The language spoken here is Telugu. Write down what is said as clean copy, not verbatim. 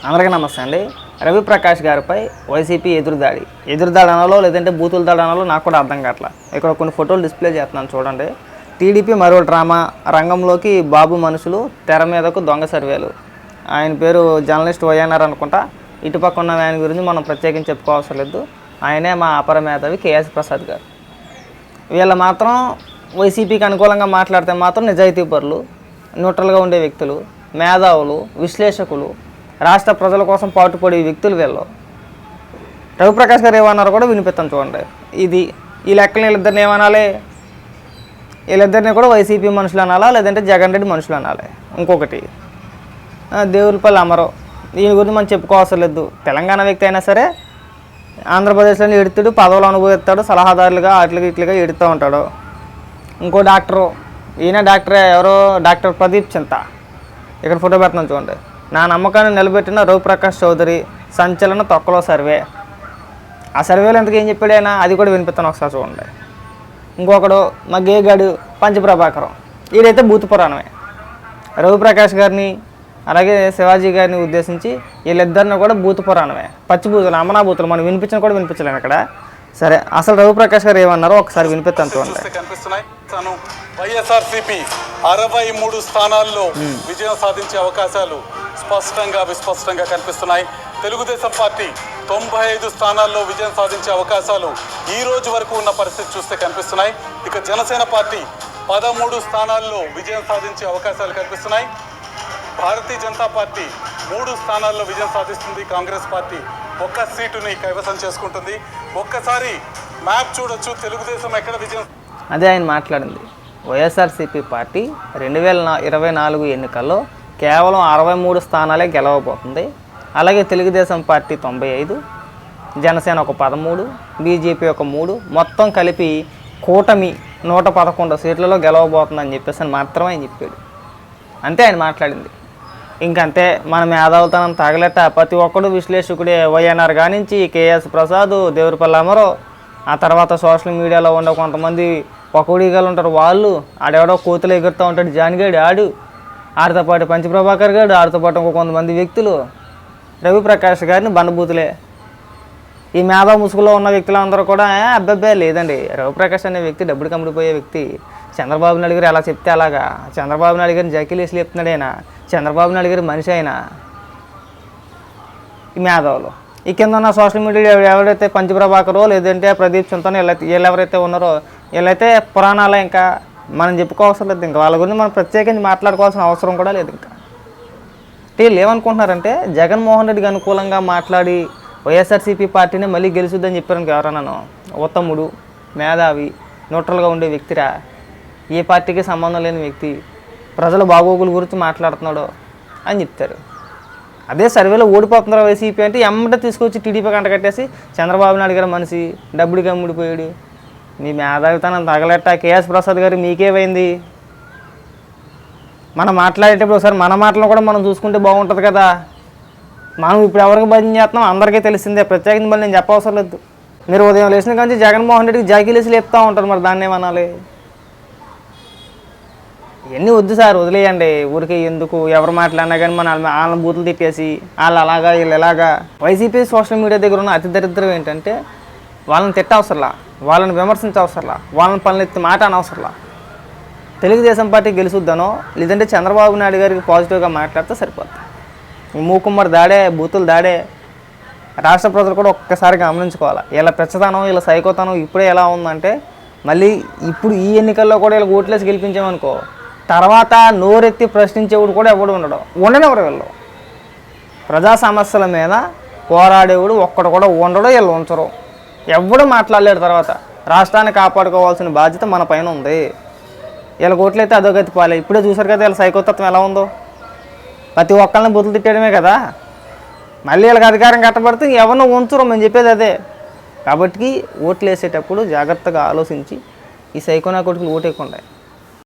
అందరికీ నమస్తే అండి. రవిప్రకాష్ గారిపై వైసీపీ ఎదురుదాడి అనాలో లేదంటే బూతుల దాడి అనాలో నాకు కూడా అర్థం కావట్లా. ఇక్కడ కొన్ని ఫోటోలు డిస్ప్లే చేస్తున్నాను చూడండి. టీడీపీ మరో డ్రామా, రంగంలోకి బాబు మనుషులు, తెర మీదకు దొంగ సర్వేలు. ఆయన పేరు జర్నలిస్ట్ వైఎన్ఆర్ అనుకుంటా. ఇటుపక్క ఉన్న ఆయన గురించి మనం ప్రత్యేకించి చెప్పుకోవసరం లేదు. ఆయనే మా అపర మేధావి కేఎస్ ప్రసాద్ గారు. వీళ్ళు మాత్రం వైసీపీకి అనుకూలంగా మాట్లాడితే మాత్రం నిజాయితీ పరులు, న్యూట్రల్గా ఉండే వ్యక్తులు, మేధావులు, విశ్లేషకులు, రాష్ట్ర ప్రజల కోసం పాటుపడే వ్యక్తులు వీళ్ళు. రవిప్రకాష్ గారు ఏమన్నారో కూడా వినిపిస్తాను చూడండి. ఈ లెక్కలు వీళ్ళిద్దరిని ఏమనాలి? వీళ్ళిద్దరిని కూడా వైసీపీ మనుషులు అనాలా లేదంటే జగన్ రెడ్డి మనుషులు అనాలి. ఇంకొకటి దేవులపల్లి అమరో, దీని గురించి మనం చెప్పుకోవసరం లేదు. తెలంగాణ వ్యక్తి అయినా సరే ఆంధ్రప్రదేశ్లో ఎడుతాడు, పదవులు అనుభవిస్తాడు, సలహాదారులుగా అట్లుగా ఇట్లుగా ఎడుతూ ఉంటాడు. ఇంకో డాక్టరు, ఈయన డాక్టరే, ఎవరో డాక్టర్ ప్రదీప్ చింత. ఇక్కడ ఫోటో పెడుతున్నాను చూడండి. నా నమ్మకాన్ని నిలబెట్టిన రవిప్రకాష్ చౌదరి సంచలన తొక్కలో సర్వే. ఆ సర్వేలో ఎంతకు ఏం చెప్పాడు ఆయన, అది కూడా వినిపిస్తాను ఒకసారి చూడండి. ఇంకొకడు మా గేగాడు పంచప్రభాకరం, ఈడైతే బూతు పురాణమే. రవిప్రకాష్ గారిని అలాగే శివాజీ గారిని ఉద్దేశించి వీళ్ళిద్దరిని కూడా బూతు పురాణమే, పచ్చిబూతులు, అమనాబూతులు. మనం వినిపించిన కూడా వినిపించలేము ఇక్కడ. సరే, అసలు రవిప్రకాష్ గారు ఏమన్నారో ఒకసారి వినిపిస్తాను చూడండి. వైఎస్ఆర్సీపీ 63 స్థానాల్లో విజయం సాధించే అవకాశాలు విస్పష్టంగా కనిపిస్తున్నాయి. తెలుగుదేశం పార్టీ 95 స్థానాల్లో విజయం సాధించే అవకాశాలు ఈ రోజు వరకు ఉన్న పరిస్థితి చూస్తే కనిపిస్తున్నాయి. ఇక జనసేన పార్టీ 13 స్థానాల్లో విజయం సాధించే అవకాశాలు కనిపిస్తున్నాయి. భారతీయ జనతా పార్టీ 3 స్థానాల్లో విజయం సాధిస్తుంది. కాంగ్రెస్ పార్టీ 1 సీటుని కైవసం చేసుకుంటుంది. ఒక్కసారి మ్యాప్ చూడొచ్చు, తెలుగుదేశం ఎక్కడ విజయం. అదే ఆయన మాట్లాడింది. వైఎస్ఆర్సీపీ పార్టీ 2024 ఎన్నికల్లో కేవలం 63 స్థానాలే గెలవబోతుంది. అలాగే తెలుగుదేశం పార్టీ 95, జనసేన ఒక 13, బీజేపీ ఒక 3, మొత్తం కలిపి కూటమి 111 సీట్లలో గెలవబోతుందని చెప్పేసి మాత్రమే ఆయన చెప్పాడు. అంతే ఆయన మాట్లాడింది. ఇంకంతే, మన మేధావులతనం తగలెట్ట ప్రతి ఒక్కడు విశ్లేషకుడే. వైఎన్ఆర్ కానించి కేఎస్ ప్రసాద్, దేవులపల్లి అమరో, ఆ తర్వాత సోషల్ మీడియాలో ఉండే కొంతమంది పకోడీగాలు ఉంటారు వాళ్ళు, ఆడెవడో కోతులు ఎగురుతూ ఉంటాడు జానిగాడు, ఆడితో పాటు పంచప్రభాకర్ గారు, ఆడితో పాటు ఇంకో కొంతమంది వ్యక్తులు రవిప్రకాష్ గారిని బండబూతులే. ఈ మేధా ముసుగులో ఉన్న వ్యక్తులందరూ కూడా అబ్బాబ్బే లేదండి. రవిప్రకాష్ అనే వ్యక్తి డబ్బులు కమ్ముడిపోయే వ్యక్తి. చంద్రబాబు నాయుడు గారు ఎలా చెప్తే అలాగా. చంద్రబాబు నాయుడు గారిని జకీలేసి లేపుతున్నాడైనా, చంద్రబాబు నాయుడు గారి మనిషి అయినా. ఈ మేధావులు ఈ కింద ఉన్న సోషల్ మీడియా ఎవరైతే పంచప్రభాకరో లేదంటే ప్రదీప్ చింతనో వీళ్ళు ఎవరైతే ఉన్నారో వీళ్ళైతే పురాణాలే. ఇంకా మనం చెప్పుకోవాల్సిన లేదు. ఇంకా వాళ్ళ గురించి మనం ప్రత్యేకించి మాట్లాడుకోవాల్సిన అవసరం కూడా లేదు. ఇంకా వీళ్ళు ఏమనుకుంటున్నారంటే జగన్మోహన్ రెడ్డికి అనుకూలంగా మాట్లాడి వైఎస్ఆర్సీపీ పార్టీని మళ్ళీ గెలుచుద్దని చెప్పారనుకో ఎవరన్నాను. ఉత్తముడు, మేధావి, న్యూట్రల్గా ఉండే వ్యక్తిరా, ఏ పార్టీకి సంబంధం లేని వ్యక్తి, ప్రజల బాగోగుల గురించి మాట్లాడుతున్నాడు అని చెప్తారు. అదే సర్వేలో ఓడిపోతున్నారు వైసీపీ అంటే ఎమ్మటే తీసుకొచ్చి టీడీపీ కంట కట్టేసి చంద్రబాబు నాయుడు గారు మనిషి డబ్బుడికి అమ్ముడిపోయాడు. మీ మేధావితనం తగలెట్ట కేఎస్ ప్రసాద్ గారు మీకేమైంది? మనం మాట్లాడేటప్పుడు ఒకసారి మన మాటలు కూడా మనం చూసుకుంటే బాగుంటుంది కదా. మనం ఇప్పుడు ఎవరికి భజన చేస్తున్నాం అందరికీ తెలిసిందే, ప్రత్యేకించి మళ్ళీ నేను చెప్పవసరం లేదు. మీరు ఉదయం లేచిన కానీ జగన్మోహన్ రెడ్డికి జాకీలేసి లేపుతూ ఉంటారు, మరి దాన్ని ఏమనాలి? ఇవన్నీ వద్దు సార్, వదిలేయండి. ఊరికి ఎందుకు ఎవరు మాట్లాడినా కానీ మన వాళ్ళ బూతులు తిట్టేసి వాళ్ళు అలాగా వీళ్ళు ఎలాగా. వైసీపీ సోషల్ మీడియా దగ్గర ఉన్న అతి దరిద్రం ఏంటంటే వాళ్ళని తిట్టవసరలా, వాళ్ళని విమర్శించవసరలా, వాళ్ళని పనులెత్తి మాట అనవసరలా. తెలుగుదేశం పార్టీ గెలుచుద్దనో లేదంటే చంద్రబాబు నాయుడు గారికి పాజిటివ్గా మాట్లాడితే సరిపోతుంది. మూకుమ్మడి దాడే, బూతులు దాడే. రాష్ట్ర ప్రజలు కూడా ఒక్కసారి గమనించుకోవాలి. వీళ్ళ పెచ్చతనం, వీళ్ళ సైకోతనం ఇప్పుడే ఎలా ఉందంటే మళ్ళీ ఇప్పుడు ఈ ఎన్నికల్లో కూడా వీళ్ళకి ఓట్లేసి గెలిపించామనుకో, తర్వాత నోరెత్తి ప్రశ్నించేవాడు కూడా ఎవడు ఉండనివ్వరు. వీళ్ళు ప్రజా సమస్యల మీద పోరాడేవాడు ఒక్కడు కూడా ఉండడు, వీళ్ళు ఉంచరు. ఎవడు మాట్లాడలేడు. తర్వాత రాష్ట్రాన్ని కాపాడుకోవాల్సిన బాధ్యత మన పైన ఉంది. వీళ్ళకి ఓట్లయితే అధోగతి పాలే. ఇప్పుడే చూసారు కదా వీళ్ళ సైకోతత్వం ఎలా ఉందో. ప్రతి ఒక్కళ్ళని బుద్ధులు తిట్టడమే కదా. మళ్ళీ వీళ్ళకి అధికారం కట్టబడితే ఎవరినో ఉంచరు. మేము చెప్పేది అదే. కాబట్టి ఓట్లు వేసేటప్పుడు జాగ్రత్తగా ఆలోచించి ఈ సైకోనా కొట్టుకులు ఓటేయకుండా